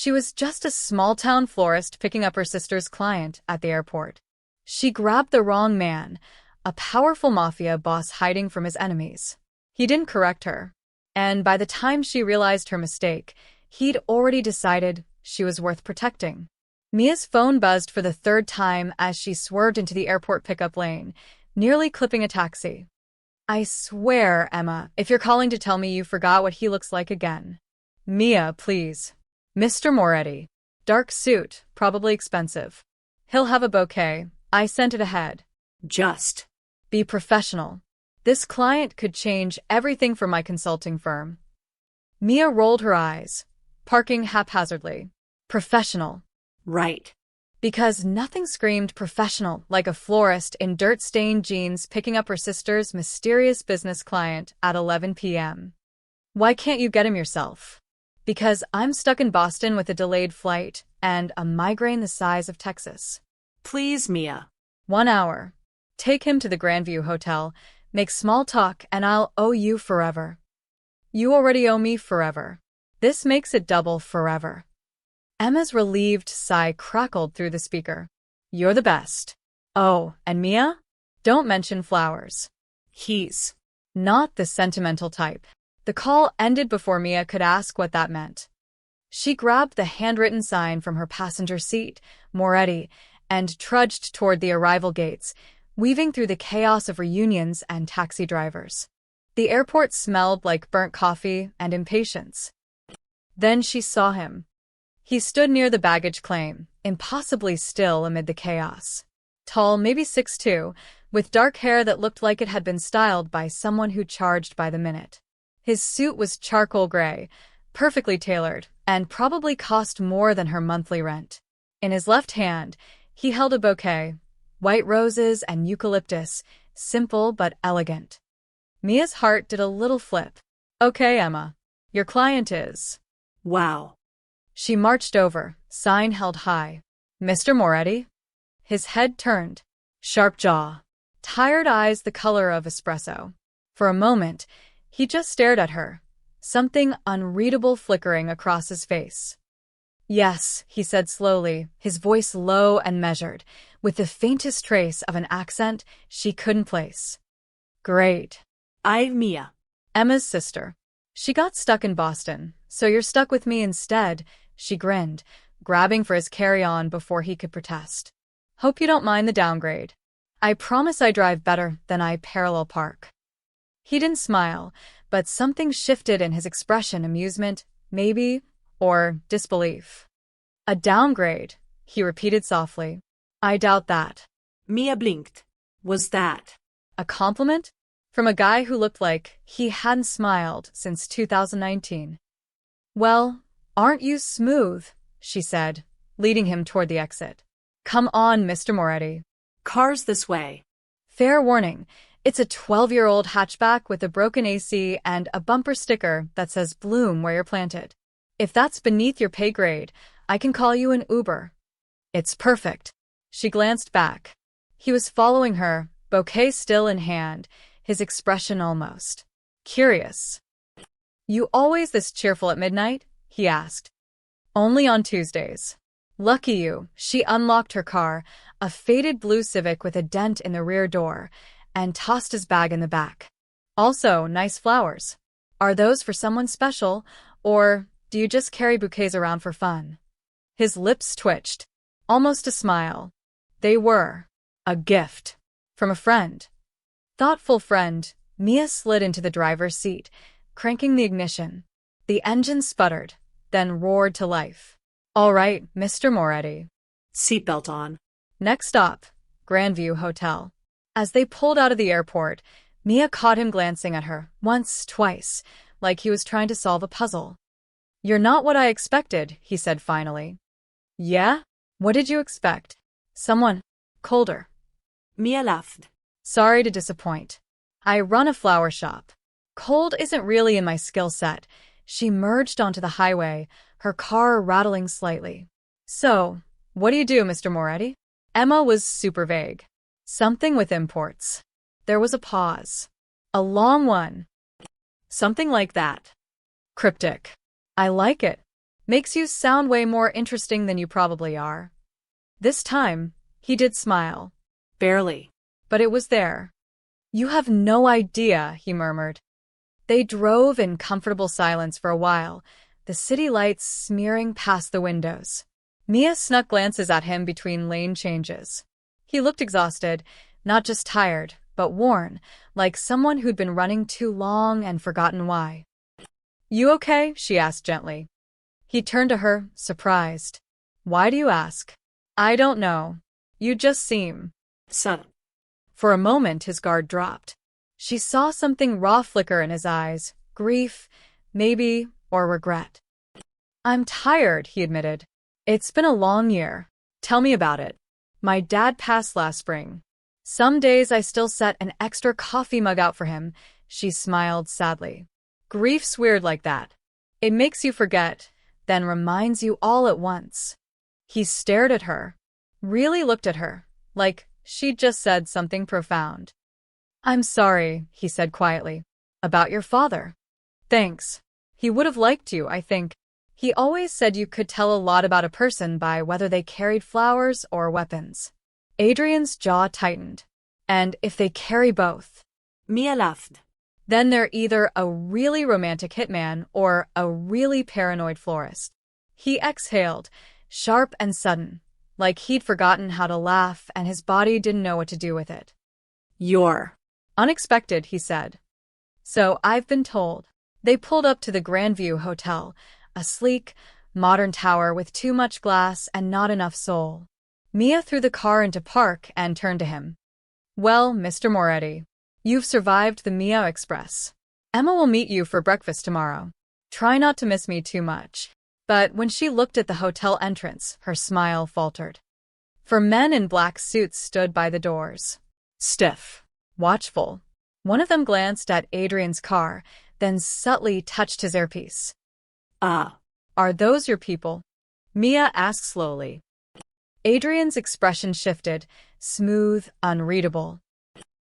She was just a small-town florist picking up her sister's client at the airport. She grabbed the wrong man, a powerful mafia boss hiding from his enemies. He didn't correct her, and by the time she realized her mistake, he'd already decided she was worth protecting. Mia's phone buzzed for the third time as she swerved into the airport pickup lane, nearly clipping a taxi. I swear, Emma, if you're calling to tell me you forgot what he looks like again. Mia, please. Mr. Moretti. Dark suit, probably expensive. He'll have a bouquet. I sent it ahead. Just. Be professional. This client could change everything for my consulting firm. Mia rolled her eyes, parking haphazardly. Professional. Right. Because nothing screamed professional like a florist in dirt-stained jeans picking up her sister's mysterious business client at 11 p.m. Why can't you get him yourself? Because I'm stuck in Boston with a delayed flight and a migraine the size of Texas. Please, Mia. 1 hour. Take him to the Grandview Hotel, make small talk, and I'll owe you forever. You already owe me forever. This makes it double forever. Emma's relieved sigh crackled through the speaker. You're the best. Oh, and Mia? Don't mention flowers. He's not the sentimental type. The call ended before Mia could ask what that meant. She grabbed the handwritten sign from her passenger seat, Moretti, and trudged toward the arrival gates, weaving through the chaos of reunions and taxi drivers. The airport smelled like burnt coffee and impatience. Then she saw him. He stood near the baggage claim, impossibly still amid the chaos. Tall, maybe 6'2", with dark hair that looked like it had been styled by someone who charged by the minute. His suit was charcoal gray, perfectly tailored, and probably cost more than her monthly rent. In his left hand, he held a bouquet, white roses and eucalyptus, simple but elegant. Mia's heart did a little flip. Okay, Emma. Your client is. Wow. She marched over, sign held high. Mr. Moretti? His head turned. Sharp jaw. Tired eyes the color of espresso. For a moment, he just stared at her, something unreadable flickering across his face. Yes, he said slowly, his voice low and measured, with the faintest trace of an accent she couldn't place. Great. I'm Mia. Emma's sister. She got stuck in Boston, so you're stuck with me instead, she grinned, grabbing for his carry-on before he could protest. Hope you don't mind the downgrade. I promise I drive better than I parallel park. He didn't smile, but something shifted in his expression, amusement, maybe, or disbelief. A downgrade, he repeated softly. I doubt that. Mia blinked. Was that a compliment? From a guy who looked like he hadn't smiled since 2019. Well, aren't you smooth, she said, leading him toward the exit. Come on, Mr. Moretti. Cars this way. Fair warning, it's a 12-year-old hatchback with a broken AC and a bumper sticker that says bloom where you're planted. If that's beneath your pay grade, I can call you an Uber. It's perfect. She glanced back. He was following her, bouquet still in hand, his expression almost curious. You always this cheerful at midnight? He asked. Only on Tuesdays. Lucky you, she unlocked her car, a faded blue Civic with a dent in the rear door, and tossed his bag in the back. Also, nice flowers. Are those for someone special, or do you just carry bouquets around for fun? His lips twitched. Almost a smile. They were. A gift. From a friend. Thoughtful friend, Mia slid into the driver's seat, cranking the ignition. The engine sputtered, then roared to life. All right, Mr. Moretti. Seatbelt on. Next stop, Grandview Hotel. As they pulled out of the airport, Mia caught him glancing at her, once, twice, like he was trying to solve a puzzle. You're not what I expected, he said finally. Yeah? What did you expect? Someone colder. Mia laughed. Sorry to disappoint. I run a flower shop. Cold isn't really in my skill set. She merged onto the highway, her car rattling slightly. So, what do you do, Mr. Moretti? Emma was super vague. Something with imports. There was a pause. A long one. Something like that. Cryptic. I like it. Makes you sound way more interesting than you probably are. This time, he did smile. Barely. But it was there. You have no idea, he murmured. They drove in comfortable silence for a while, the city lights smearing past the windows. Mia snuck glances at him between lane changes. He looked exhausted, not just tired, but worn, like someone who'd been running too long and forgotten why. You okay? She asked gently. He turned to her, surprised. Why do you ask? I don't know. You just seem. Sudden. For a moment his guard dropped. She saw something raw flicker in his eyes, grief, maybe, or regret. I'm tired, he admitted. It's been a long year. Tell me about it. My dad passed last spring. Some days I still set an extra coffee mug out for him. She smiled sadly. Grief's weird like that. It makes you forget, then reminds you all at once. He stared at her, really looked at her, like she'd just said something profound. I'm sorry, he said quietly. About your father. Thanks. He would have liked you, I think. He always said you could tell a lot about a person by whether they carried flowers or weapons. Adrian's jaw tightened. And if they carry both? Mia laughed. Then they're either a really romantic hitman or a really paranoid florist. He exhaled, sharp and sudden, like he'd forgotten how to laugh and his body didn't know what to do with it. You're unexpected, he said. So I've been told. They pulled up to the Grandview Hotel, a sleek, modern tower with too much glass and not enough soul. Mia threw the car into park and turned to him. Well, Mr. Moretti, you've survived the Mia Express. Emma will meet you for breakfast tomorrow. Try not to miss me too much. But when she looked at the hotel entrance, her smile faltered. 4 men in black suits stood by the doors. Stiff. Watchful. One of them glanced at Adrian's car, then subtly touched his earpiece. Are those your people? Mia asked slowly. Adrian's expression shifted, smooth, unreadable.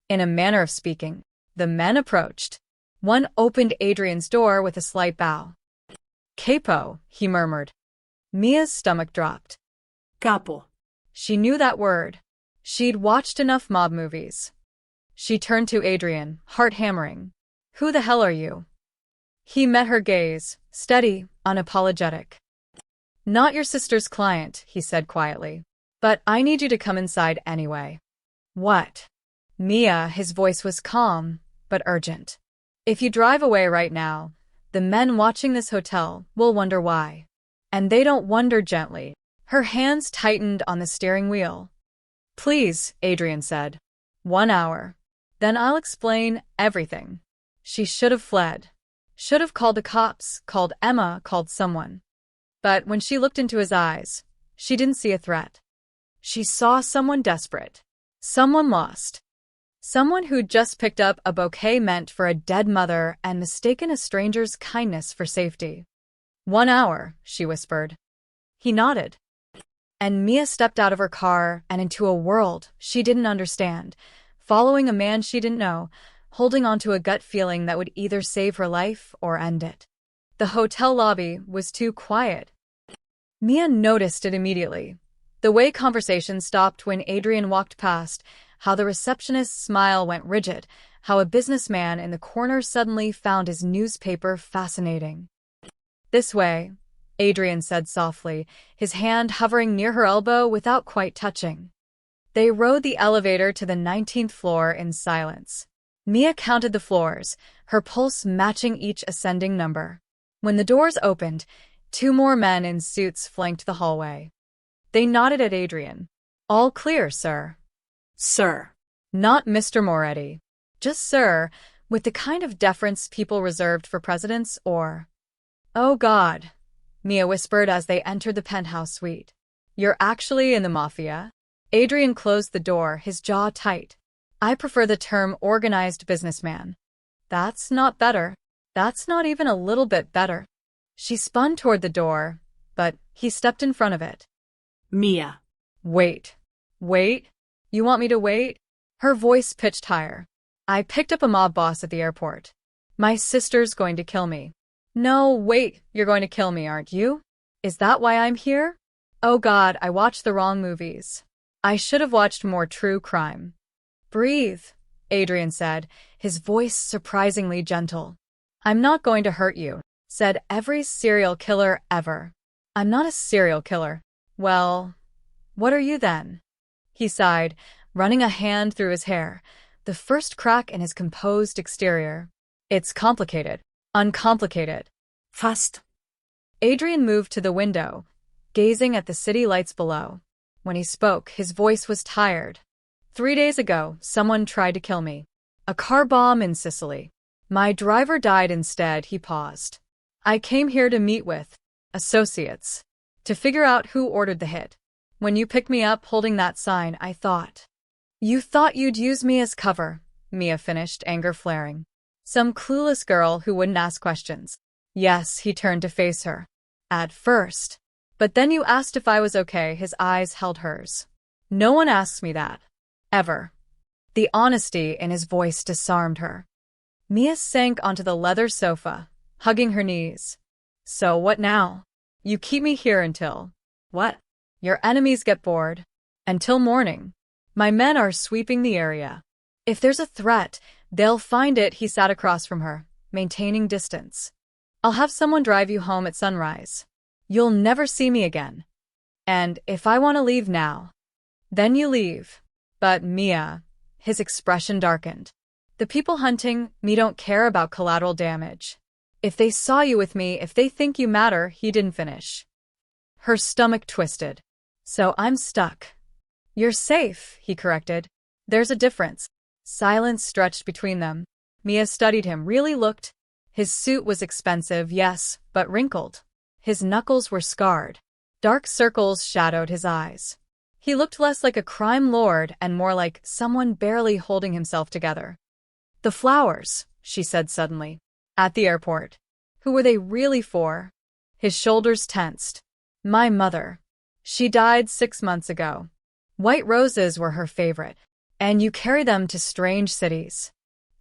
In a manner of speaking, the men approached. One opened Adrian's door with a slight bow. Capo, he murmured. Mia's stomach dropped. Capo. She knew that word. She'd watched enough mob movies. She turned to Adrian, heart hammering. Who the hell are you? He met her gaze, steady, unapologetic. Not your sister's client, he said quietly. But I need you to come inside anyway. What? Mia, his voice was calm, but urgent. If you drive away right now, the men watching this hotel will wonder why. And they don't wonder gently. Her hands tightened on the steering wheel. Please, Adrian said. 1 hour. Then I'll explain everything. She should have fled. Should have called the cops, called Emma, called someone. But when she looked into his eyes, she didn't see a threat. She saw someone desperate. Someone lost. Someone who'd just picked up a bouquet meant for a dead mother and mistaken a stranger's kindness for safety. 1 hour, she whispered. He nodded. And Mia stepped out of her car and into a world she didn't understand, following a man she didn't know, holding onto a gut feeling that would either save her life or end it. The hotel lobby was too quiet. Mia noticed it immediately. The way conversation stopped when Adrian walked past, how the receptionist's smile went rigid, how a businessman in the corner suddenly found his newspaper fascinating. This way, Adrian said softly, his hand hovering near her elbow without quite touching. They rode the elevator to the 19th floor in silence. Mia counted the floors, her pulse matching each ascending number. When the doors opened, 2 more men in suits flanked the hallway. They nodded at Adrian. All clear, sir. Sir. Not Mr. Moretti. Just sir, with the kind of deference people reserved for presidents or... Oh God, Mia whispered as they entered the penthouse suite. You're actually in the Mafia? Adrian closed the door, his jaw tight. I prefer the term organized businessman. That's not better. That's not even a little bit better. She spun toward the door, but he stepped in front of it. Mia. Wait. Wait? You want me to wait? Her voice pitched higher. I picked up a mob boss at the airport. My sister's going to kill me. No, wait, you're going to kill me, aren't you? Is that why I'm here? Oh God, I watched the wrong movies. I should have watched more true crime. Breathe, Adrian said, his voice surprisingly gentle. I'm not going to hurt you, said every serial killer ever. I'm not a serial killer. Well, what are you then? He sighed, running a hand through his hair, the first crack in his composed exterior. It's complicated. Uncomplicated. Fast. Adrian moved to the window, gazing at the city lights below. When he spoke, his voice was tired. 3 days ago, someone tried to kill me. A car bomb in Sicily. My driver died instead, he paused. I came here to meet with associates, to figure out who ordered the hit. When you picked me up holding that sign, I thought. You thought you'd use me as cover, Mia finished, anger flaring. Some clueless girl who wouldn't ask questions. Yes, he turned to face her. At first. But then you asked if I was okay, his eyes held hers. No one asks me that. Ever. The honesty in his voice disarmed her. Mia sank onto the leather sofa, hugging her knees. So what now? You keep me here until… What? Your enemies get bored. Until morning. My men are sweeping the area. If there's a threat, they'll find it. He sat across from her, maintaining distance. I'll have someone drive you home at sunrise. You'll never see me again. And if I want to leave now, then you leave. But Mia, his expression darkened. The people hunting me don't care about collateral damage. If they saw you with me, if they think you matter, he didn't finish. Her stomach twisted. So I'm stuck. You're safe, he corrected. There's a difference. Silence stretched between them. Mia studied him, really looked. His suit was expensive, yes, but wrinkled. His knuckles were scarred. Dark circles shadowed his eyes. He looked less like a crime lord and more like someone barely holding himself together. The flowers, she said suddenly. At the airport. Who were they really for? His shoulders tensed. My mother. She died 6 months ago. White roses were her favorite. And you carry them to strange cities.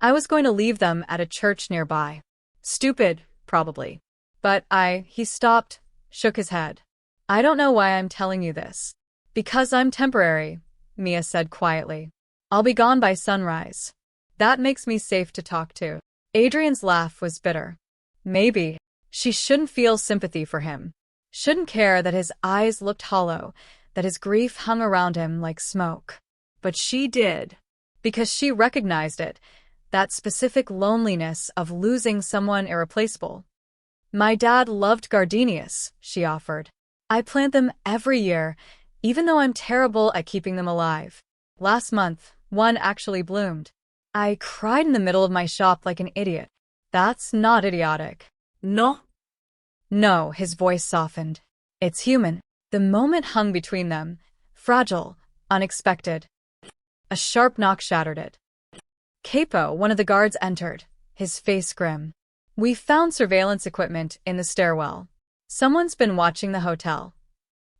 I was going to leave them at a church nearby. Stupid, probably. But he stopped, shook his head. I don't know why I'm telling you this. Because I'm temporary, Mia said quietly. I'll be gone by sunrise. That makes me safe to talk to. Adrian's laugh was bitter. Maybe. She shouldn't feel sympathy for him. Shouldn't care that his eyes looked hollow, that his grief hung around him like smoke. But she did. Because she recognized it, that specific loneliness of losing someone irreplaceable. My dad loved gardenias, she offered. I plant them every year, even though I'm terrible at keeping them alive. Last month, one actually bloomed. I cried in the middle of my shop like an idiot. That's not idiotic. No. No, his voice softened. It's human. The moment hung between them, fragile, unexpected. A sharp knock shattered it. Capo, one of the guards, entered, his face grim. We found surveillance equipment in the stairwell. Someone's been watching the hotel.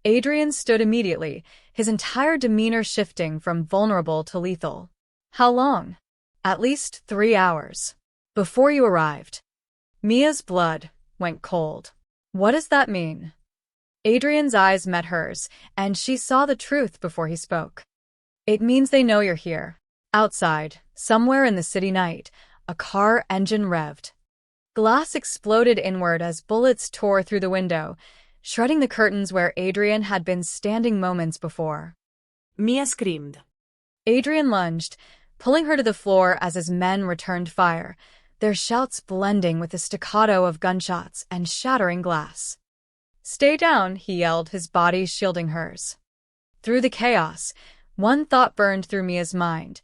Adrian stood immediately, his entire demeanor shifting from vulnerable to lethal. How long? At least 3 hours. Before you arrived. Mia's blood went cold. What does that mean? Adrian's eyes met hers, and she saw the truth before he spoke. It means they know you're here. Outside, somewhere in the city night, a car engine revved. Glass exploded inward as bullets tore through the window, shredding the curtains where Adrian had been standing moments before. Mia screamed. Adrian lunged, pulling her to the floor as his men returned fire, their shouts blending with the staccato of gunshots and shattering glass. Stay down, he yelled, his body shielding hers. Through the chaos, one thought burned through Mia's mind.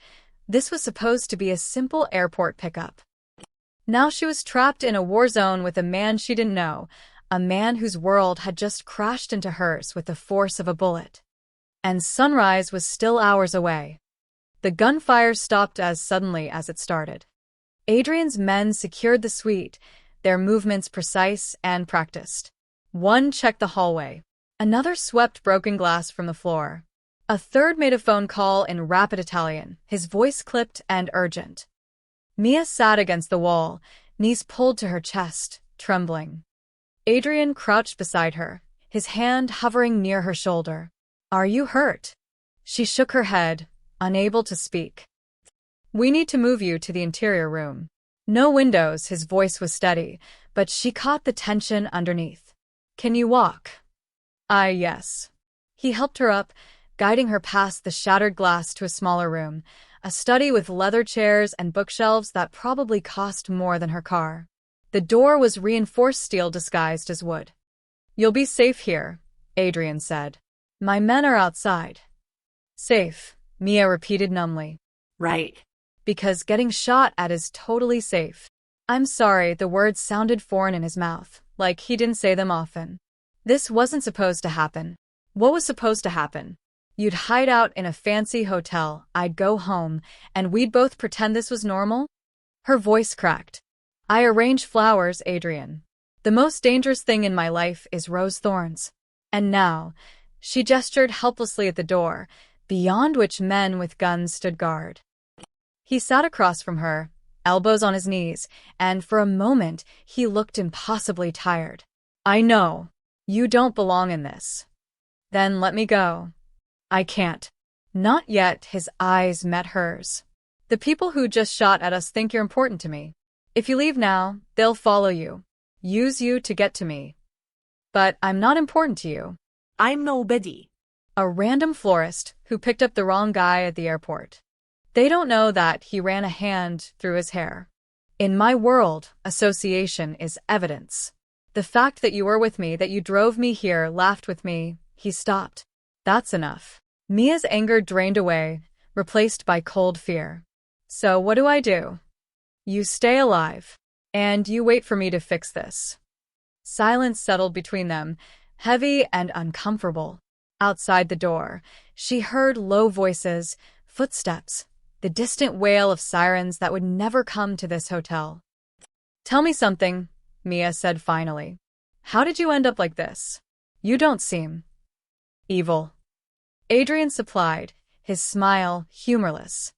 This was supposed to be a simple airport pickup. Now she was trapped in a war zone with a man she didn't know, a man whose world had just crashed into hers with the force of a bullet. And sunrise was still hours away. The gunfire stopped as suddenly as it started. Adrian's men secured the suite, their movements precise and practiced. One checked the hallway. Another swept broken glass from the floor. A third made a phone call in rapid Italian, his voice clipped and urgent. Mia sat against the wall, knees pulled to her chest, trembling. Adrian crouched beside her, his hand hovering near her shoulder. Are you hurt? She shook her head, unable to speak. We need to move you to the interior room. No windows, his voice was steady, but she caught the tension underneath. Can you walk? Yes. He helped her up, guiding her past the shattered glass to a smaller room, a study with leather chairs and bookshelves that probably cost more than her car. The door was reinforced steel disguised as wood. You'll be safe here, Adrian said. My men are outside. Safe, Mia repeated numbly. Right. Because getting shot at is totally safe. I'm sorry, the words sounded foreign in his mouth, like he didn't say them often. This wasn't supposed to happen. What was supposed to happen? You'd hide out in a fancy hotel, I'd go home, and we'd both pretend this was normal? Her voice cracked. I arrange flowers, Adrian. The most dangerous thing in my life is rose thorns. And now, she gestured helplessly at the door, beyond which men with guns stood guard. He sat across from her, elbows on his knees, and for a moment he looked impossibly tired. I know. You don't belong in this. Then let me go. I can't. Not yet, his eyes met hers. The people who just shot at us think you're important to me. If you leave now, they'll follow you. Use you to get to me. But I'm not important to you. I'm nobody. A random florist who picked up the wrong guy at the airport. They don't know that he ran a hand through his hair. In my world, association is evidence. The fact that you were with me, that you drove me here, laughed with me, he stopped. That's enough. Mia's anger drained away, replaced by cold fear. So what do? You stay alive. And you wait for me to fix this. Silence settled between them, heavy and uncomfortable. Outside the door, she heard low voices, footsteps, the distant wail of sirens that would never come to this hotel. Tell me something, Mia said finally. How did you end up like this? You don't seem evil. Adrian supplied, his smile humorless.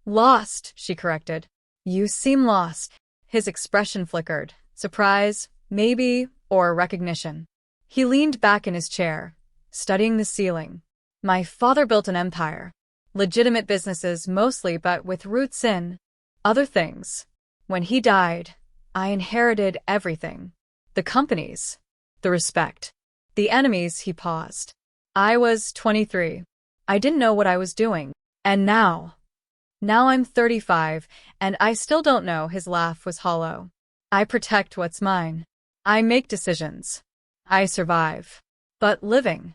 Lost, she corrected. You seem lost. His expression flickered. Surprise, maybe, or recognition. He leaned back in his chair, studying the ceiling. My father built an empire. Legitimate businesses mostly, but with roots in other things. When he died, I inherited everything. The companies, the respect, the enemies. He paused. I was 23. I didn't know what I was doing. And now I'm 35, and I still don't know. His laugh was hollow. I protect what's mine. I make decisions. I survive. But living.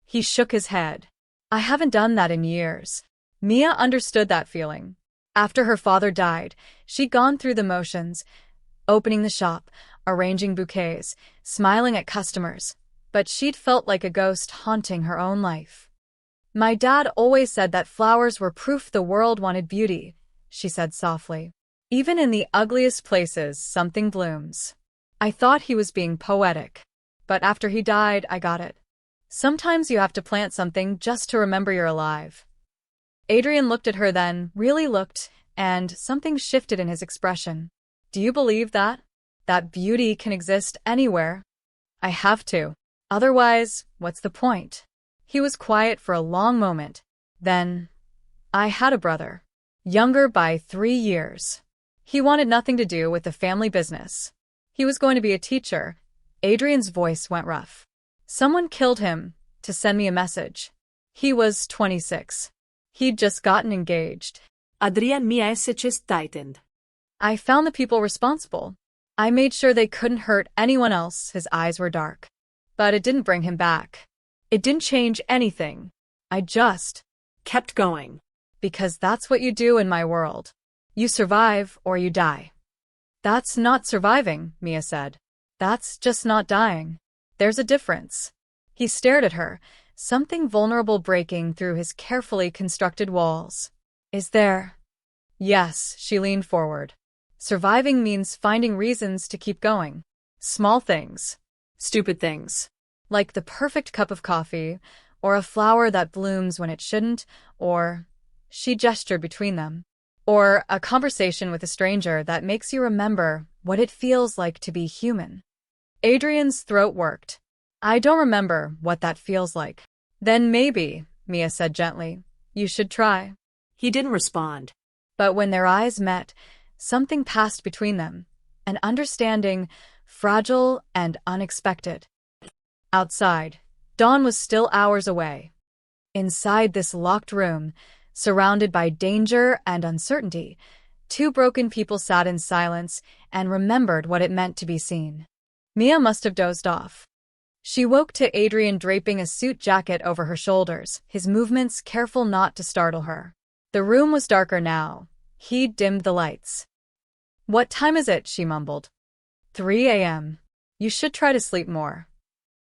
He shook his head. I haven't done that in years. Mia understood that feeling. After her father died, she'd gone through the motions, opening the shop, arranging bouquets, smiling at customers, but she'd felt like a ghost haunting her own life. My dad always said that flowers were proof the world wanted beauty, she said softly. Even in the ugliest places, something blooms. I thought he was being poetic, but after he died, I got it. Sometimes you have to plant something just to remember you're alive. Adrian looked at her then, really looked, and something shifted in his expression. Do you believe that? That beauty can exist anywhere? I have to. Otherwise, what's the point? He was quiet for a long moment. Then, I had a brother. Younger by 3 years. He wanted nothing to do with the family business. He was going to be a teacher. Adrian's voice went rough. Someone killed him to send me a message. He was 26. He'd just gotten engaged. Adrian Mia's chest tightened. I found the people responsible. I made sure they couldn't hurt anyone else. His eyes were dark. But it didn't bring him back. It didn't change anything. I just kept going. Because that's what you do in my world. You survive or you die. That's not surviving, Mia said. That's just not dying. There's a difference. He stared at her, something vulnerable breaking through his carefully constructed walls. Is there? Yes, she leaned forward. Surviving means finding reasons to keep going. Small things. Stupid things. Like the perfect cup of coffee, or a flower that blooms when it shouldn't, or, she gestured between them, or a conversation with a stranger that makes you remember what it feels like to be human. Adrian's throat worked. I don't remember what that feels like. Then maybe, Mia said gently, you should try. He didn't respond. But when their eyes met, something passed between them, an understanding, fragile and unexpected. Outside, dawn was still hours away. Inside this locked room, surrounded by danger and uncertainty, two broken people sat in silence and remembered what it meant to be seen. Mia must have dozed off. She woke to Adrian draping a suit jacket over her shoulders, his movements careful not to startle her. The room was darker now. He'd dimmed the lights. What time is it? She mumbled. 3 a.m. You should try to sleep more.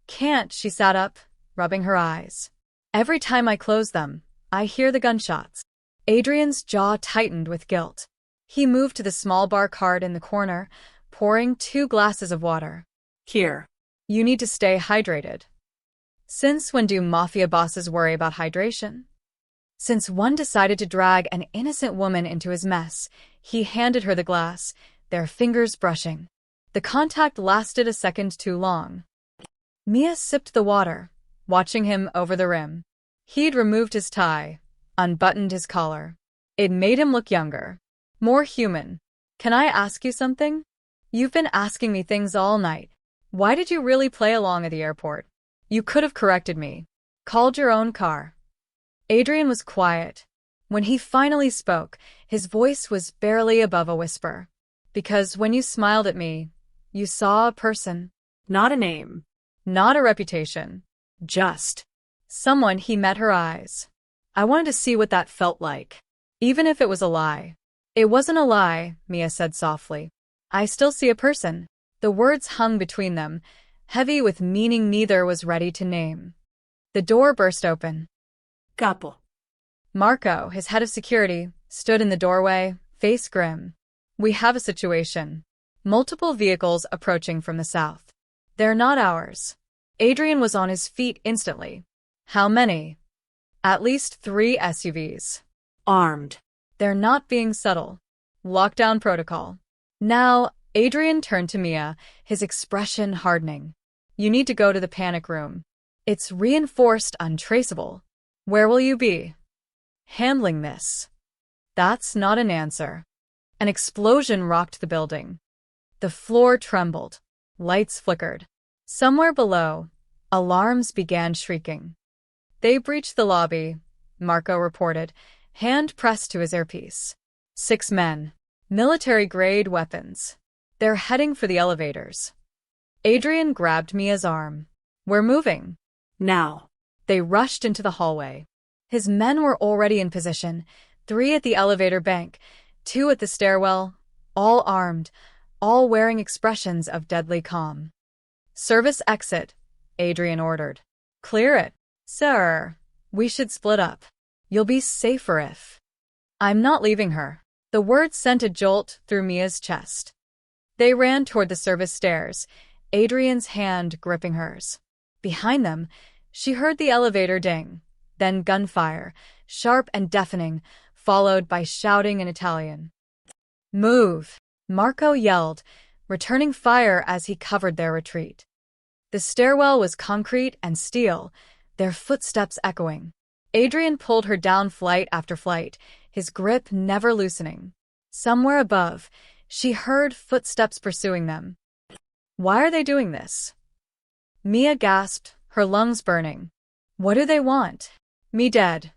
Can't, she sat up, rubbing her eyes. Every time I close them, I hear the gunshots. Adrian's jaw tightened with guilt. He moved to the small bar cart in the corner, pouring 2 glasses of water. Here. You need to stay hydrated. Since when do mafia bosses worry about hydration? Since one decided to drag an innocent woman into his mess, he handed her the glass, their fingers brushing. The contact lasted a second too long. Mia sipped the water, watching him over the rim. He'd removed his tie, unbuttoned his collar. It made him look younger, more human. Can I ask you something? You've been asking me things all night. Why did you really play along at the airport? You could have corrected me. Called your own car. Adrian was quiet. When he finally spoke, his voice was barely above a whisper. Because when you smiled at me, you saw a person. Not a name. Not a reputation. Just. Someone. He met her eyes. I wanted to see what that felt like. Even if it was a lie. It wasn't a lie, Mia said softly. I still see a person. The words hung between them, heavy with meaning neither was ready to name. The door burst open. Capo. Marco, his head of security, stood in the doorway, face grim. We have a situation. Multiple vehicles approaching from the south. They're not ours. Adrian was on his feet instantly. How many? At least 3 SUVs. Armed. They're not being subtle. Lockdown protocol. Now, Adrian turned to Mia, his expression hardening. You need to go to the panic room. It's reinforced untraceable. Where will you be? Handling this. That's not an answer. An explosion rocked the building. The floor trembled. Lights flickered. Somewhere below, alarms began shrieking. They breached the lobby, Marco reported, hand pressed to his earpiece. 6 men. Military-grade weapons. They're heading for the elevators. Adrian grabbed Mia's arm. We're moving. Now. They rushed into the hallway. His men were already in position, 3 at the elevator bank, 2 at the stairwell, all armed, all wearing expressions of deadly calm. Service exit, Adrian ordered. Clear it. Sir, we should split up. You'll be safer if. I'm not leaving her. The words sent a jolt through Mia's chest. They ran toward the service stairs, Adrian's hand gripping hers. Behind them, she heard the elevator ding, then gunfire, sharp and deafening, followed by shouting in Italian. Move! Marco yelled, returning fire as he covered their retreat. The stairwell was concrete and steel, their footsteps echoing. Adrian pulled her down flight after flight, his grip never loosening. Somewhere above, she heard footsteps pursuing them. Why are they doing this? Mia gasped, her lungs burning. What do they want? Me dead,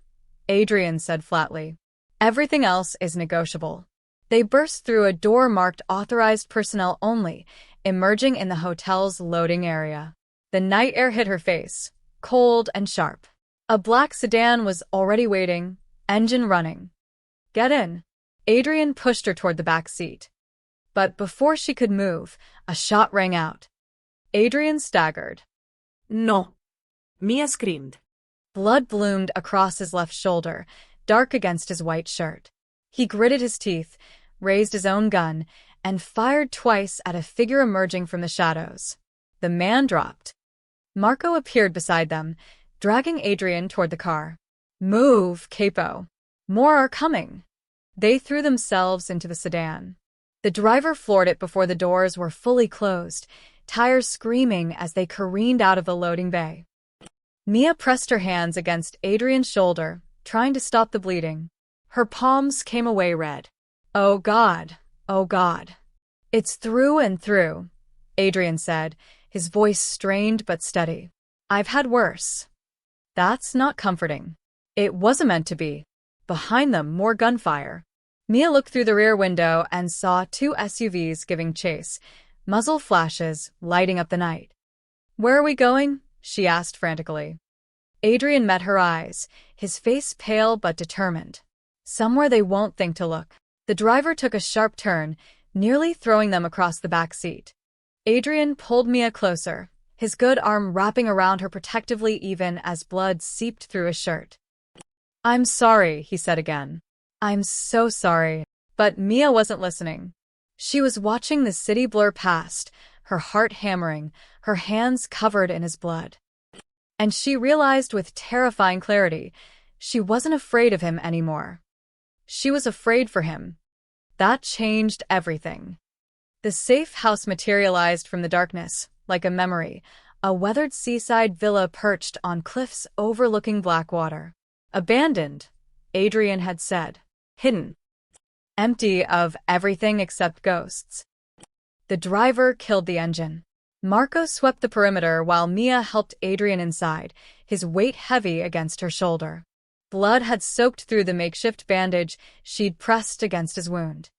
Adrian said flatly. Everything else is negotiable. They burst through a door marked authorized personnel only, emerging in the hotel's loading area. The night air hit her face, cold and sharp. A black sedan was already waiting, engine running. Get in. Adrian pushed her toward the back seat. But before she could move, a shot rang out. Adrian staggered. No. Mia screamed. Blood bloomed across his left shoulder, dark against his white shirt. He gritted his teeth, raised his own gun, and fired twice at a figure emerging from the shadows. The man dropped. Marco appeared beside them, dragging Adrian toward the car. Move, capo. More are coming. They threw themselves into the sedan. The driver floored it before the doors were fully closed, tires screaming as they careened out of the loading bay. Mia pressed her hands against Adrian's shoulder, trying to stop the bleeding. Her palms came away red. "Oh God, oh God. It's through and through," Adrian said, his voice strained but steady. "I've had worse." "That's not comforting." "It wasn't meant to be." Behind them, more gunfire. Mia looked through the rear window and saw 2 SUVs giving chase, muzzle flashes lighting up the night. "Where are we going?" she asked frantically. Adrian met her eyes, his face pale but determined. "Somewhere they won't think to look." The driver took a sharp turn, nearly throwing them across the back seat. Adrian pulled Mia closer, his good arm wrapping around her protectively even as blood seeped through his shirt. "I'm sorry," he said again. "I'm so sorry." But Mia wasn't listening. She was watching the city blur past, her heart hammering, her hands covered in his blood. And she realized with terrifying clarity, she wasn't afraid of him anymore. She was afraid for him. That changed everything. The safe house materialized from the darkness, like a memory, a weathered seaside villa perched on cliffs overlooking Blackwater. Abandoned, Adrian had said. Hidden. Empty of everything except ghosts. The driver killed the engine. Marco swept the perimeter while Mia helped Adrian inside, his weight heavy against her shoulder. Blood had soaked through the makeshift bandage she'd pressed against his wound.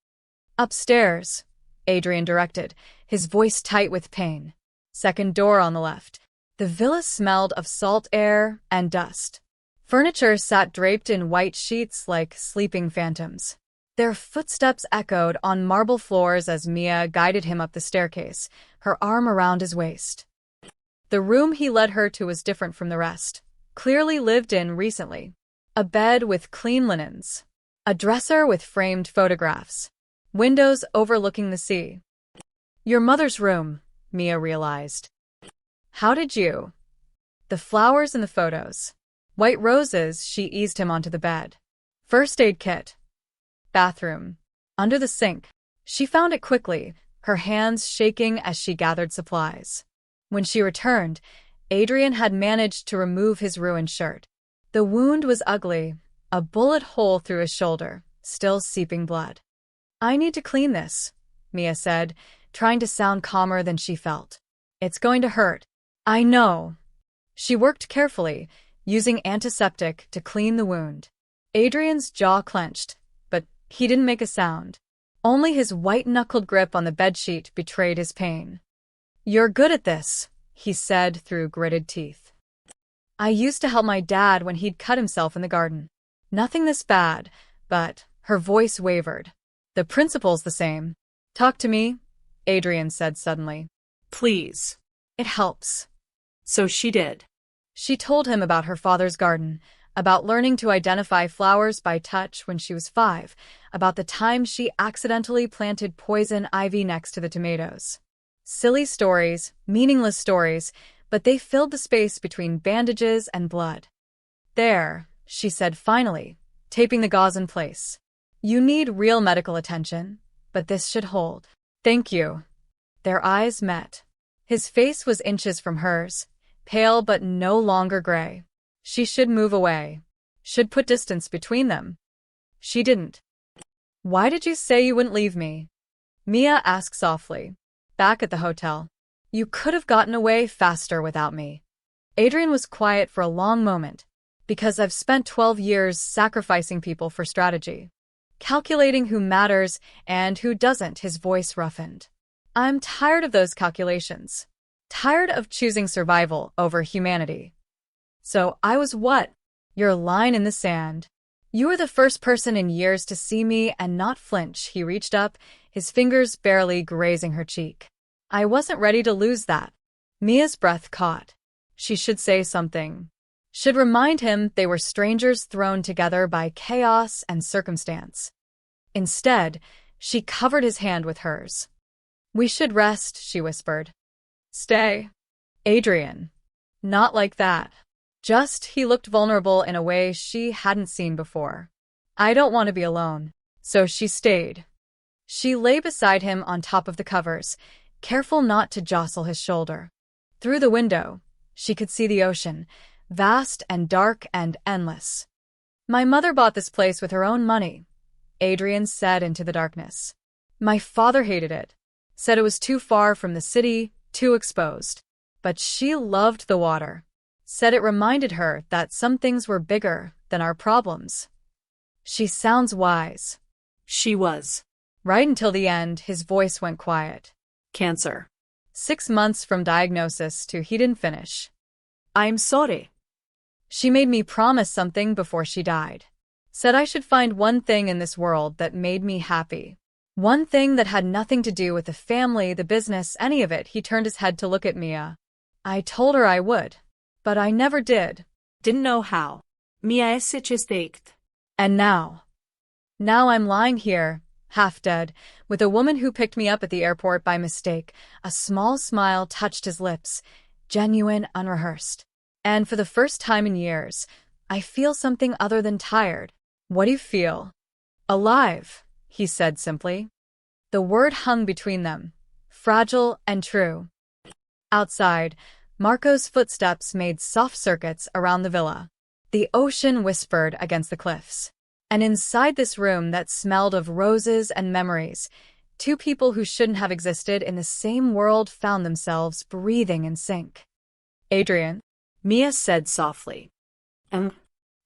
"Upstairs," Adrian directed, his voice tight with pain. "Second door on the left." The villa smelled of salt air and dust. Furniture sat draped in white sheets like sleeping phantoms. Their footsteps echoed on marble floors as Mia guided him up the staircase, her arm around his waist. The room he led her to was different from the rest, clearly lived in recently. A bed with clean linens. A dresser with framed photographs. Windows overlooking the sea. "Your mother's room," Mia realized. "How did you?" The flowers in the photos. White roses, she eased him onto the bed. First aid kit. Bathroom. Under the sink. She found it quickly, her hands shaking as she gathered supplies. When she returned, Adrian had managed to remove his ruined shirt. The wound was ugly, a bullet hole through his shoulder, still seeping blood. "I need to clean this," Mia said, trying to sound calmer than she felt. "It's going to hurt." "I know." She worked carefully, using antiseptic to clean the wound. Adrian's jaw clenched, but he didn't make a sound. Only his white-knuckled grip on the bedsheet betrayed his pain. "You're good at this," he said through gritted teeth. "I used to help my dad when he'd cut himself in the garden. Nothing this bad, but," her voice wavered. "The principle's the same." "Talk to me," Adrian said suddenly. Please. "It helps." So she did. She told him about her father's garden, about learning to identify flowers by touch when she was 5, about the time she accidentally planted poison ivy next to the tomatoes. Silly stories, meaningless stories, but they filled the space between bandages and blood. "There," she said finally, taping the gauze in place. "You need real medical attention, but this should hold." "Thank you." Their eyes met. His face was inches from hers, pale but no longer gray. She should move away. Should put distance between them. She didn't. "Why did you say you wouldn't leave me?" Mia asked softly. "Back at the hotel. You could have gotten away faster without me." Adrian was quiet for a long moment. "Because I've spent 12 years sacrificing people for strategy. Calculating who matters and who doesn't," his voice roughened. "I'm tired of those calculations. Tired of choosing survival over humanity. So I was what? Your line in the sand. You were the first person in years to see me and not flinch." He reached up, his fingers barely grazing her cheek. "I wasn't ready to lose that." Mia's breath caught. She should say something. Should remind him they were strangers thrown together by chaos and circumstance. Instead, she covered his hand with hers. "We should rest," she whispered. "Stay." "Adrian. Not like that." Just, he looked vulnerable in a way she hadn't seen before. "I don't want to be alone." So she stayed. She lay beside him on top of the covers, careful not to jostle his shoulder. Through the window, she could see the ocean, vast and dark and endless. My mother bought this place with her own money, Adrian said into the darkness. My father hated it, said it was too far from the city, too exposed. But she loved the water, said it reminded her that some things were bigger than our problems. She sounds wise. She was. Right until the end, his voice went quiet. Cancer. 6 months from diagnosis to he didn't finish. I'm sorry. She made me promise something before she died. Said I should find one thing in this world that made me happy. One thing that had nothing to do with the family, the business, any of it. He turned his head to look at Mia. I told her I would, but I never did. Didn't know how. Mia esse staked. And now I'm lying here, half dead, with a woman who picked me up at the airport by mistake. A small smile touched his lips, genuine, unrehearsed. And for the first time in years, I feel something other than tired. What do you feel? Alive, he said simply. The word hung between them, fragile and true. Outside, Marco's footsteps made soft circuits around the villa. The ocean whispered against the cliffs. And inside this room that smelled of roses and memories, two people who shouldn't have existed in the same world found themselves breathing in sync. Adrian, Mia said softly.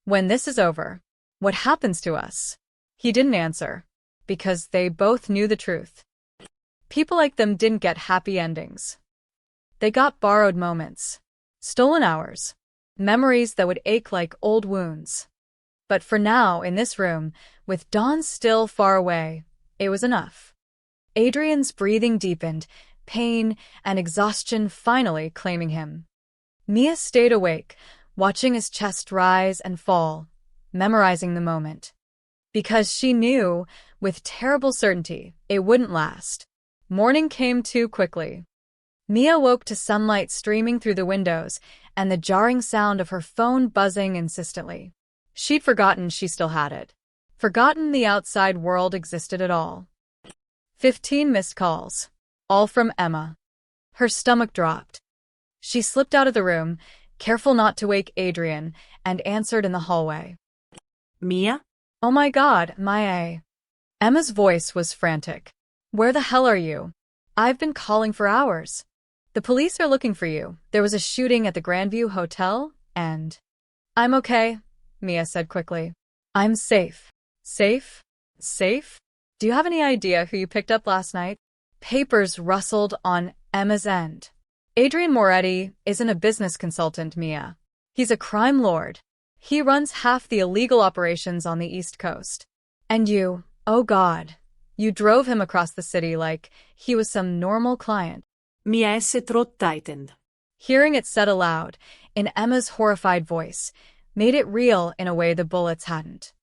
When this is over, what happens to us? He didn't answer, because they both knew the truth. People like them didn't get happy endings. They got borrowed moments, stolen hours, memories that would ache like old wounds. But for now, in this room, with Dawn still far away, it was enough. Adrian's breathing deepened, pain and exhaustion finally claiming him. Mia stayed awake, watching his chest rise and fall, memorizing the moment. Because she knew, with terrible certainty, it wouldn't last. Morning came too quickly. Mia woke to sunlight streaming through the windows and the jarring sound of her phone buzzing insistently. She'd forgotten she still had it. Forgotten the outside world existed at all. 15 missed calls. All from Emma. Her stomach dropped. She slipped out of the room, careful not to wake Adrian, and answered in the hallway. Mia? Oh my God, Maya. Emma's voice was frantic. Where the hell are you? I've been calling for hours. The police are looking for you. There was a shooting at the Grandview Hotel, and... I'm okay, Mia said quickly. I'm safe. Safe? Safe? Do you have any idea who you picked up last night? Papers rustled on Emma's end. Adrian Moretti isn't a business consultant, Mia. He's a crime lord. He runs half the illegal operations on the East Coast. And you, oh God, you drove him across the city like he was some normal client. Mia esse throat tightened. Hearing it said aloud, in Emma's horrified voice, made it real in a way the bullets hadn't.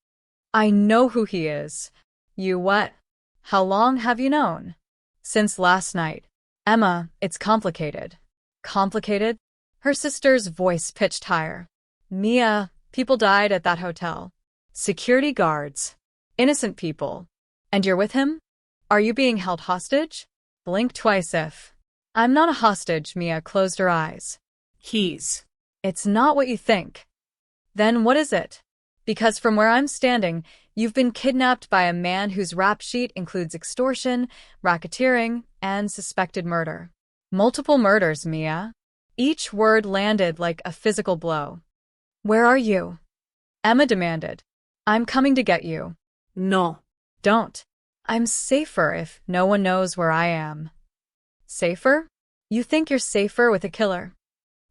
I know who he is. You what? How long have you known? Since last night. Emma, it's complicated. Complicated? Her sister's voice pitched higher. Mia, people died at that hotel. Security guards. Innocent people. And you're with him? Are you being held hostage? Blink twice if. I'm not a hostage, Mia closed her eyes. He's. It's not what you think. Then what is it? Because from where I'm standing, you've been kidnapped by a man whose rap sheet includes extortion, racketeering, and suspected murder. Multiple murders, Mia. Each word landed like a physical blow. Where are you? Emma demanded. I'm coming to get you. No. Don't. I'm safer if no one knows where I am. Safer? You think you're safer with a killer?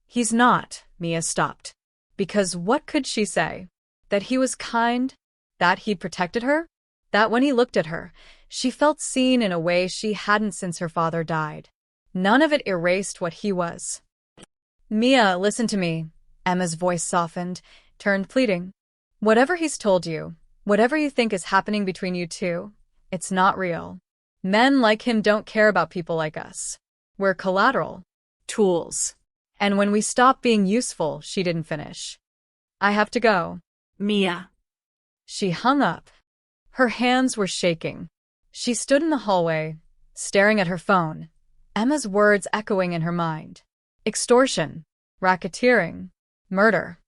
He's not, Mia stopped. Because what could she say? That he was kind? That he'd protected her? That when he looked at her, she felt seen in a way she hadn't since her father died. None of it erased what he was. Mia, listen to me. Emma's voice softened, turned pleading. Whatever he's told you, whatever you think is happening between you two, it's not real. Men like him don't care about people like us. We're collateral. Tools. And when we stop being useful, she didn't finish. I have to go. Mia. She hung up. Her hands were shaking. She stood in the hallway, staring at her phone, Emma's words echoing in her mind. Extortion. Racketeering. Murder.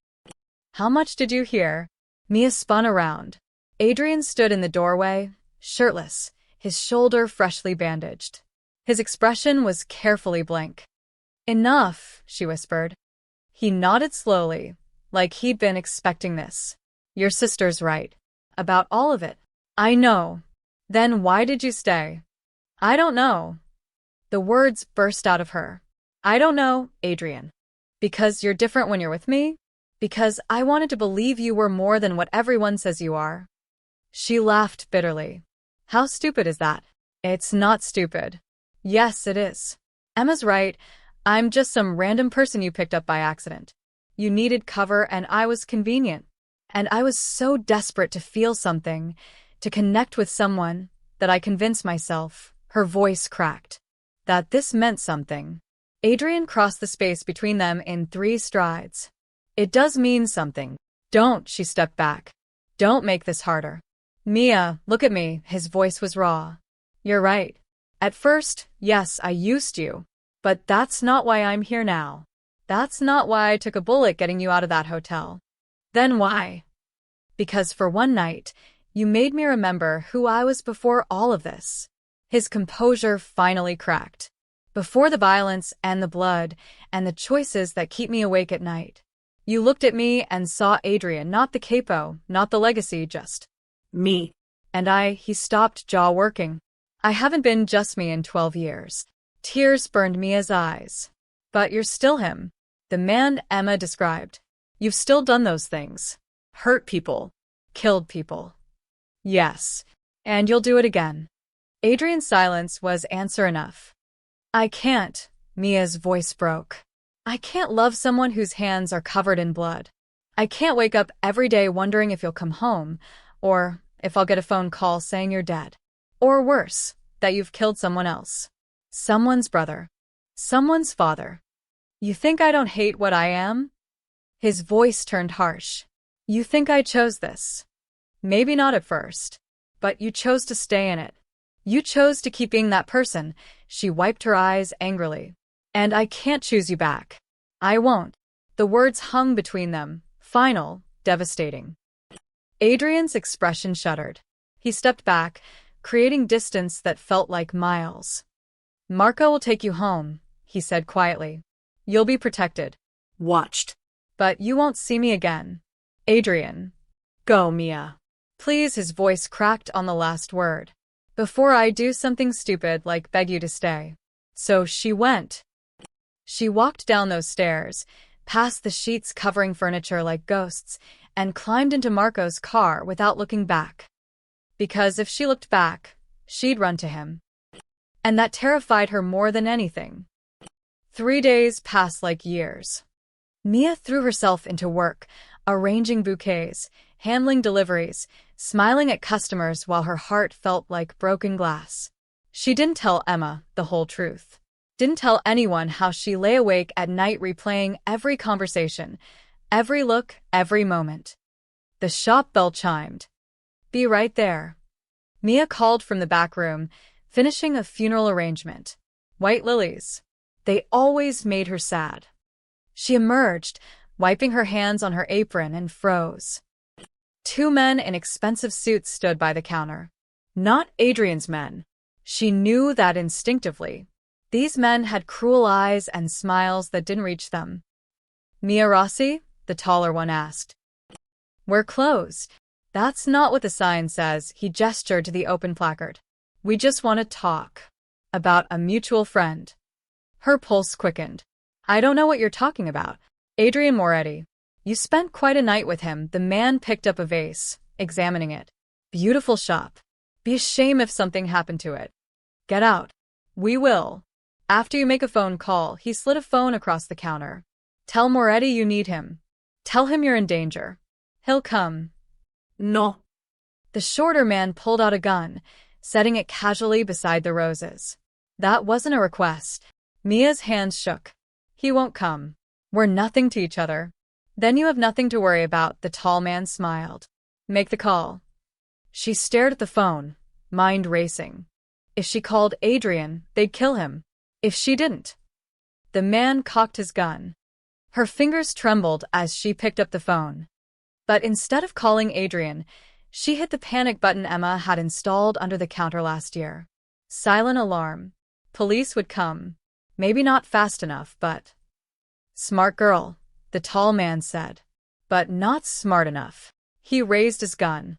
How much did you hear? Mia spun around. Adrian stood in the doorway, shirtless, his shoulder freshly bandaged. His expression was carefully blank. Enough, she whispered. He nodded slowly, like he'd been expecting this. Your sister's right. About all of it. I know. Then why did you stay? I don't know. The words burst out of her. I don't know, Adrian. Because you're different when you're with me? Because I wanted to believe you were more than what everyone says you are. She laughed bitterly. How stupid is that? It's not stupid. Yes, it is. Emma's right. I'm just some random person you picked up by accident. You needed cover and I was convenient. And I was so desperate to feel something, to connect with someone, that I convinced myself, her voice cracked, that this meant something. Adrian crossed the space between them in 3 strides. It does mean something. Don't, she stepped back. Don't make this harder. Mia, look at me, his voice was raw. You're right. At first, yes, I used you. But that's not why I'm here now. That's not why I took a bullet getting you out of that hotel. Then why? Because for one night, you made me remember who I was before all of this. His composure finally cracked. Before the violence and the blood and the choices that keep me awake at night. You looked at me and saw Adrian, not the capo, not the legacy, just Me. And he stopped, jaw working. I haven't been just me in 12 years. Tears burned Mia's eyes. But you're still him. The man Emma described. You've still done those things. Hurt people. Killed people. Yes. And you'll do it again. Adrian's silence was answer enough. I can't, Mia's voice broke. I can't love someone whose hands are covered in blood. I can't wake up every day wondering if you'll come home, or if I'll get a phone call saying you're dead. Or worse, that you've killed someone else. Someone's brother. Someone's father. You think I don't hate what I am? His voice turned harsh. You think I chose this? Maybe not at first. But you chose to stay in it. You chose to keep being that person. She wiped her eyes angrily. And I can't choose you back. I won't. The words hung between them, final, devastating. Adrian's expression shuddered. He stepped back, creating distance that felt like miles. Marco will take you home, he said quietly. You'll be protected. Watched. But you won't see me again. Adrian. Go, Mia. Please, his voice cracked on the last word. Before I do something stupid like beg you to stay. So she went. She walked down those stairs, past the sheets covering furniture like ghosts, and climbed into Marco's car without looking back. Because if she looked back, she'd run to him. And that terrified her more than anything. 3 days passed like years. Mia threw herself into work, arranging bouquets, handling deliveries, smiling at customers while her heart felt like broken glass. She didn't tell Emma the whole truth. Didn't tell anyone how she lay awake at night replaying every conversation, every look, every moment. The shop bell chimed. Be right there. Mia called from the back room, finishing a funeral arrangement. White lilies. They always made her sad. She emerged, wiping her hands on her apron, and froze. 2 men in expensive suits stood by the counter. Not Adrian's men. She knew that instinctively. These men had cruel eyes and smiles that didn't reach them. Mia Rossi? The taller one asked. We're closed. That's not what the sign says, he gestured to the open placard. We just want to talk. About a mutual friend. Her pulse quickened. I don't know what you're talking about. Adrian Moretti. You spent quite a night with him. The man picked up a vase, examining it. Beautiful shop. Be a shame if something happened to it. Get out. We will. After you make a phone call, he slid a phone across the counter. Tell Moretti you need him. Tell him you're in danger. He'll come. No. The shorter man pulled out a gun, setting it casually beside the roses. That wasn't a request. Mia's hands shook. He won't come. We're nothing to each other. Then you have nothing to worry about, the tall man smiled. Make the call. She stared at the phone, mind racing. If she called Adrian, they'd kill him. If she didn't. The man cocked his gun. Her fingers trembled as she picked up the phone. But instead of calling Adrian, she hit the panic button Emma had installed under the counter last year. Silent alarm. Police would come. Maybe not fast enough, but… Smart girl, the tall man said. But not smart enough. He raised his gun.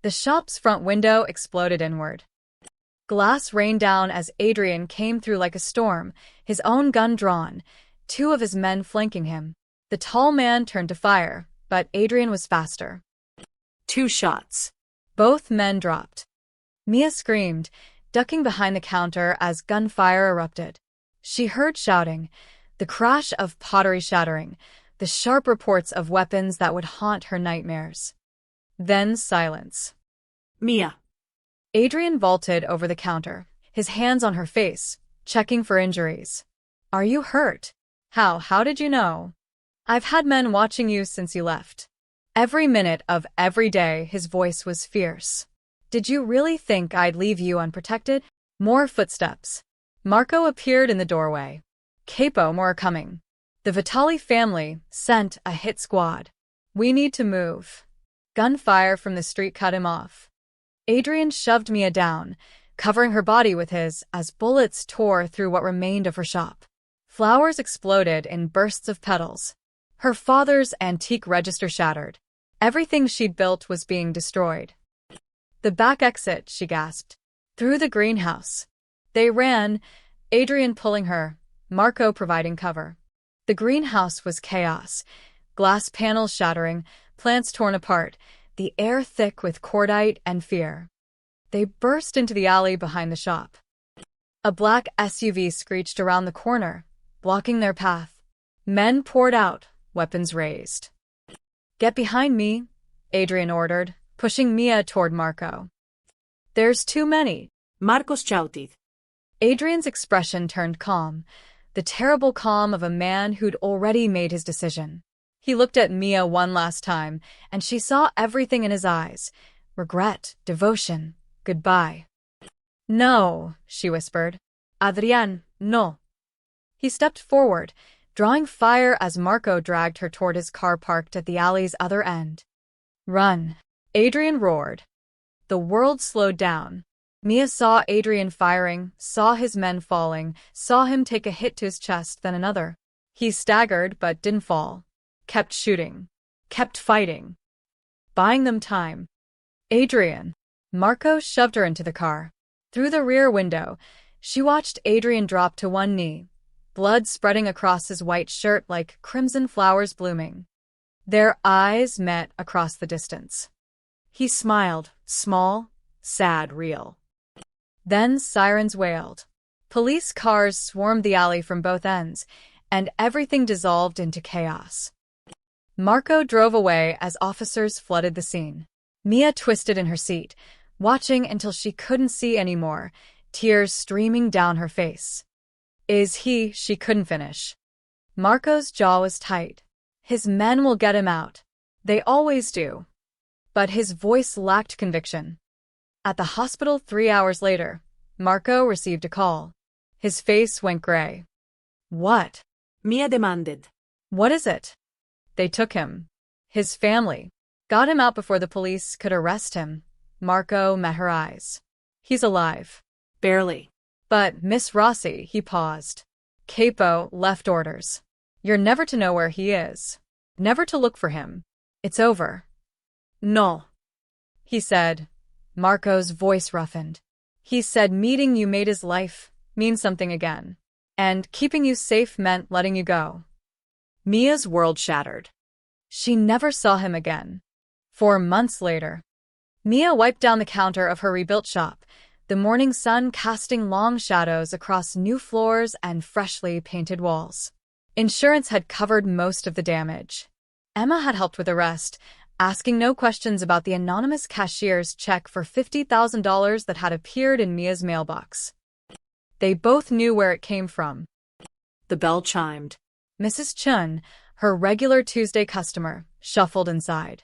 The shop's front window exploded inward. Glass rained down as Adrian came through like a storm, his own gun drawn, 2 of his men flanking him. The tall man turned to fire, but Adrian was faster. 2 shots. Both men dropped. Mia screamed, ducking behind the counter as gunfire erupted. She heard shouting, the crash of pottery shattering, the sharp reports of weapons that would haunt her nightmares. Then silence. Mia. Adrian vaulted over the counter, his hands on her face, checking for injuries. Are you hurt? How did you know? I've had men watching you since you left. Every minute of every day his voice was fierce. Did you really think I'd leave you unprotected? More footsteps. Marco appeared in the doorway. Capo, more coming. The Vitali family sent a hit squad. We need to move. Gunfire from the street cut him off. Adrian shoved Mia down, covering her body with his as bullets tore through what remained of her shop. Flowers exploded in bursts of petals. Her father's antique register shattered. Everything she'd built was being destroyed. The back exit, she gasped. Through the greenhouse. They ran, Adrian pulling her, Marco providing cover. The greenhouse was chaos. Glass panels shattering, plants torn apart, the air thick with cordite and fear. They burst into the alley behind the shop. A black SUV screeched around the corner, blocking their path. Men poured out, weapons raised. Get behind me, Adrian ordered, pushing Mia toward Marco. There's too many. Marcos shouted. Adrian's expression turned calm, the terrible calm of a man who'd already made his decision. He looked at Mia one last time, and she saw everything in his eyes. Regret, devotion, goodbye. No, she whispered. Adrian, no. He stepped forward, drawing fire as Marco dragged her toward his car parked at the alley's other end. Run, Adrian roared. The world slowed down. Mia saw Adrian firing, saw his men falling, saw him take a hit to his chest, then another. He staggered but didn't fall. Kept shooting. Kept fighting. Buying them time. Adrian. Marco shoved her into the car. Through the rear window, she watched Adrian drop to one knee, blood spreading across his white shirt like crimson flowers blooming. Their eyes met across the distance. He smiled, small, sad, real. Then sirens wailed. Police cars swarmed the alley from both ends, and everything dissolved into chaos. Marco drove away as officers flooded the scene. Mia twisted in her seat, watching until she couldn't see anymore, tears streaming down her face. She couldn't finish. Marco's jaw was tight. His men will get him out. They always do. But his voice lacked conviction. At the hospital 3 hours later, Marco received a call. His face went gray. What? Mia demanded. What is it? They took him. His family. Got him out before the police could arrest him. Marco met her eyes. He's alive. Barely. But, Miss Rossi, he paused. Capo left orders. You're never to know where he is. Never to look for him. It's over. No. He said. Marco's voice roughened. He said meeting you made his life mean something again. And keeping you safe meant letting you go. Mia's world shattered. She never saw him again. 4 months later. Mia wiped down the counter of her rebuilt shop, the morning sun casting long shadows across new floors and freshly painted walls. Insurance had covered most of the damage. Emma had helped with the rest, asking no questions about the anonymous cashier's check for $50,000 that had appeared in Mia's mailbox. They both knew where it came from. The bell chimed. Mrs. Chun, her regular Tuesday customer, shuffled inside.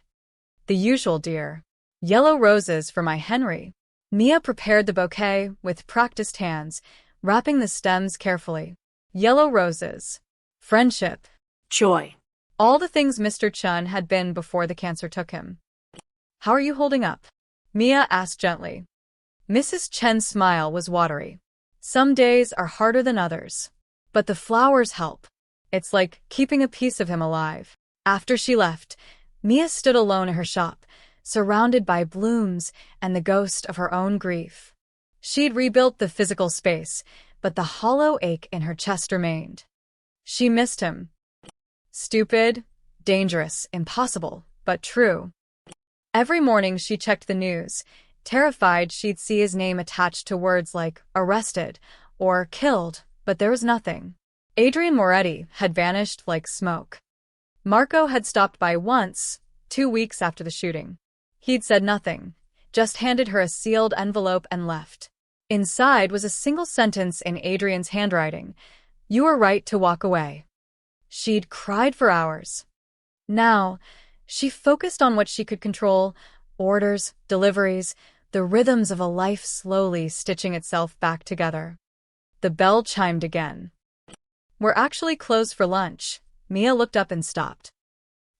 The usual, dear. Yellow roses for my Henry. Mia prepared the bouquet with practiced hands, wrapping the stems carefully. Yellow roses. Friendship. Joy. All the things Mr. Chun had been before the cancer took him. How are you holding up? Mia asked gently. Mrs. Chen's smile was watery. Some days are harder than others. But the flowers help. It's like keeping a piece of him alive. After she left, Mia stood alone in her shop, surrounded by blooms and the ghost of her own grief. She'd rebuilt the physical space, but the hollow ache in her chest remained. She missed him. Stupid, dangerous, impossible, but true. Every morning she checked the news, terrified she'd see his name attached to words like arrested or killed, but there was nothing. Adrian Moretti had vanished like smoke. Marco had stopped by once, 2 weeks after the shooting. He'd said nothing, just handed her a sealed envelope and left. Inside was a single sentence in Adrian's handwriting. You were right to walk away. She'd cried for hours. Now, she focused on what she could control: orders, deliveries, the rhythms of a life slowly stitching itself back together. The bell chimed again. We're actually closed for lunch. Mia looked up and stopped.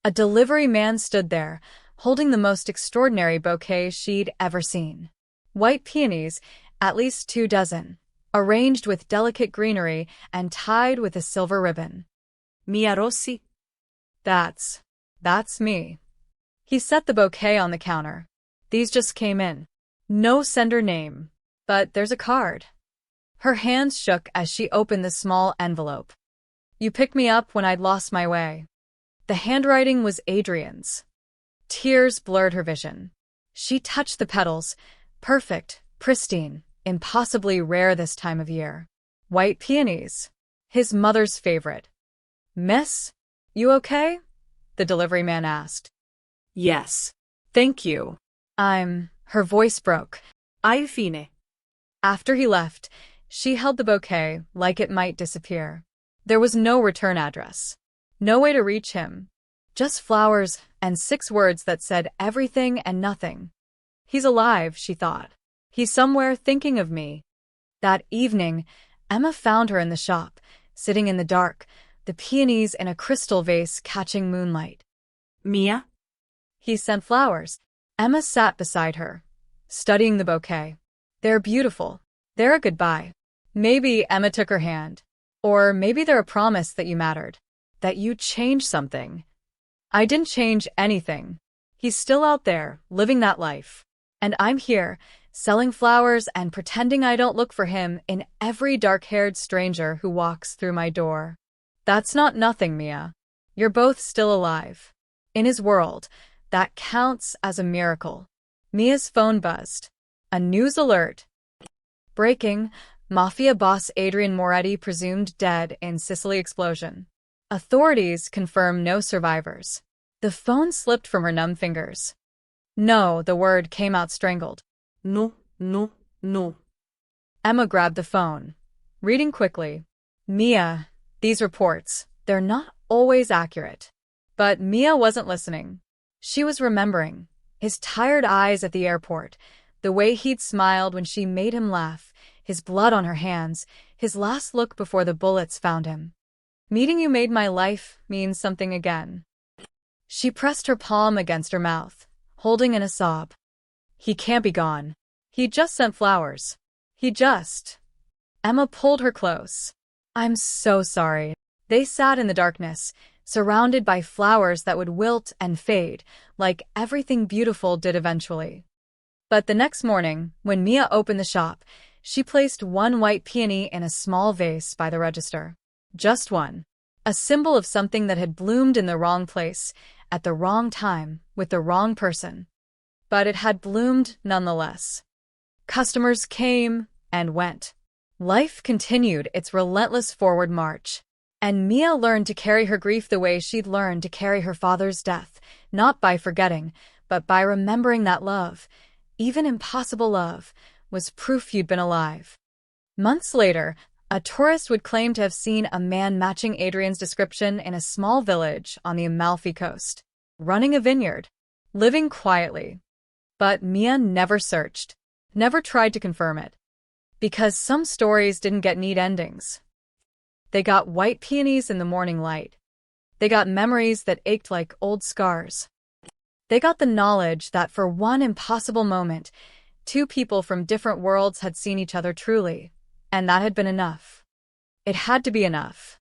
A delivery man stood there, holding the most extraordinary bouquet she'd ever seen. White peonies, at least 2 dozen, arranged with delicate greenery and tied with a silver ribbon. Mia Rossi. That's me. He set the bouquet on the counter. These just came in. No sender name, but there's a card. Her hands shook as she opened the small envelope. You picked me up when I'd lost my way. The handwriting was Adrian's. Tears blurred her vision. She touched the petals, perfect, pristine, impossibly rare this time of year. White peonies. His mother's favorite. Miss, you okay? The delivery man asked. Yes. Thank you. Her voice broke. Ai fine. After he left, she held the bouquet like it might disappear. There was no return address. No way to reach him. Just flowers and 6 words that said everything and nothing. He's alive, she thought. He's somewhere thinking of me. That evening, Emma found her in the shop, sitting in the dark, the peonies in a crystal vase catching moonlight. Mia? He sent flowers. Emma sat beside her, studying the bouquet. They're beautiful. They're a goodbye. Maybe Emma took her hand. Or maybe they're a promise that you mattered. That you changed something. I didn't change anything. He's still out there, living that life. And I'm here, selling flowers and pretending I don't look for him in every dark-haired stranger who walks through my door. That's not nothing, Mia. You're both still alive. In his world, that counts as a miracle. Mia's phone buzzed. A news alert. Breaking: Mafia boss Adrian Moretti presumed dead in Sicily explosion. Authorities confirm no survivors. The phone slipped from her numb fingers. No, the word came out strangled. No. Emma grabbed the phone, reading quickly. Mia, these reports, they're not always accurate. But Mia wasn't listening. She was remembering. His tired eyes at the airport, the way he'd smiled when she made him laugh, his blood on her hands, his last look before the bullets found him. Meeting you made my life mean something again. She pressed her palm against her mouth, holding in a sob. He can't be gone. He just sent flowers. Emma pulled her close. I'm so sorry. They sat in the darkness, surrounded by flowers that would wilt and fade, like everything beautiful did eventually. But the next morning, when Mia opened the shop, she placed 1 white peony in a small vase by the register. Just one. A symbol of something that had bloomed in the wrong place, at the wrong time, with the wrong person. But it had bloomed nonetheless. Customers came and went. Life continued its relentless forward march. And Mia learned to carry her grief the way she'd learned to carry her father's death, not by forgetting, but by remembering that love, even impossible love, was proof you'd been alive. Months later, a tourist would claim to have seen a man matching Adrian's description in a small village on the Amalfi coast, running a vineyard, living quietly. But Mia never searched, never tried to confirm it. Because some stories didn't get neat endings. They got white peonies in the morning light. They got memories that ached like old scars. They got the knowledge that for one impossible moment, two people from different worlds had seen each other truly, and that had been enough. It had to be enough.